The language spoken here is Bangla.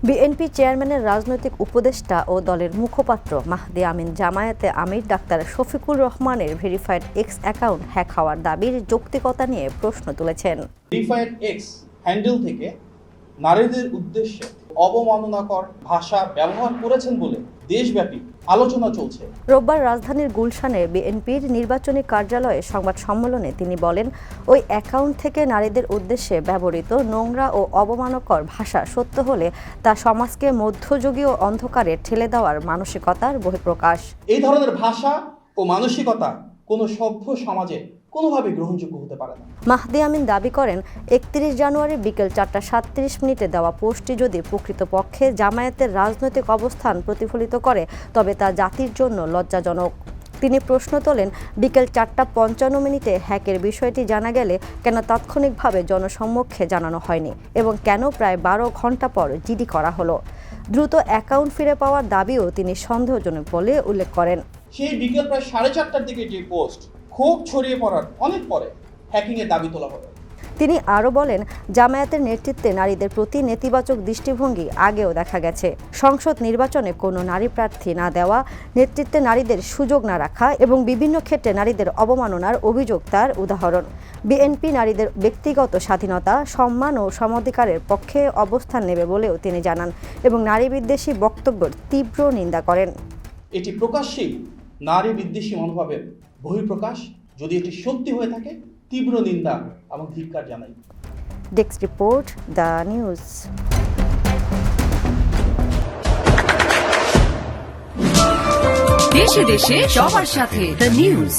বিএনপি চেয়ারম্যানের রাজনৈতিক উপদেষ্টা ও দলের মুখপাত্র মাহদি আমিন জামায়াতে আমির ডাক্তার শফিকুর রহমানের ভেরিফাইড এক্স অ্যাকাউন্ট হ্যাক হওয়ার দাবির যৌক্তিকতা নিয়ে প্রশ্ন তুলেছেন। ভেরিফাইড এক্স হ্যান্ডেল থেকে নারীদের উদ্দেশ্যে অবমাননাকর ভাষা ব্যবহার করেছেন বলে দেশব্যাপী আলোচনা চলছে। রোববার রাজধানীর গুলশানে বিএনপির নির্বাচনী কার্যালয়ে সংবাদ সম্মেলনে তিনি বলেন, ওই অ্যাকাউন্ট থেকে নারীদের উদ্দেশ্যে ব্যবহৃত নোংরা ও অবমাননাকর ভাষা সত্য হলে তা সমাজকে মধ্যযুগীয় অন্ধকারে ঠেলে দেওয়ার মানসিকতার বহিঃপ্রকাশ। এই ধরনের ভাষা ও মানসিকতা কোনো সভ্য সমাজে কোনোভাবে গ্রহণযোগ্য হতে পারে না। মাহদি আমিন দাবি করেন, ৩১ জানুয়ারি বিকেল ৪টা ৩৭ দাওয়া পোস্টটি যদি প্রকৃতপক্ষে জামায়াতের রাজনৈতিক অবস্থান প্রতিফলিত করে তবে তা জাতির জন্য লজ্জাজনক। তিনি প্রশ্ন তোলেন, বিকেল ৪টা ৫৫ হ্যাকের বিষয়টি জানা গেলে কেন তাৎক্ষণিকভাবে জনসম্মুখে জানানো হয়নি এবং কেন প্রায় ১২ ঘণ্টা পর জিডি করা হলো। দ্রুত অ্যাকাউন্ট ফিরে পাওয়ার দাবিও তিনি সন্দেহজনক বলে উল্লেখ করেন। সেই বিকেল প্রায় ৪:৩০টার দিকে যে পোস্ট ক্ষোভ ছড়িয়ে পড়ার অনেক পরে হ্যাকিংয়ের দাবি তোলা হবে। তিনি আরও বলেন, জামায়াতের নেতৃত্বে নারীদের প্রতি নেতিবাচক দৃষ্টিভঙ্গি আগেও দেখা গেছে। সংসদ নির্বাচনে কোনো নারী প্রার্থী না দেওয়া, নেতৃত্বে নারীদের সুযোগ না রাখা এবং বিভিন্ন ক্ষেত্রে নারীদের অবমাননার অভিযোগ তার উদাহরণ। বিএনপি নারীদের ব্যক্তিগত স্বাধীনতা, সম্মান ও সমাধিকারের পক্ষে অবস্থান নেবে বলেও তিনি জানান এবং নারী বিদ্বেষী বক্তব্যের তীব্র নিন্দা করেন। এটি প্রকাশ্যেই নারী বিদ্বেষী মনোভাবের বহিঃপ্রকাশ। যদি এটি সত্যি হয়ে থাকে, তীব্র নিন্দা এবং ধিক্কার জানাই। Desk report, the news. দেশে দেশে সবার সাথে দ্য নিউজ।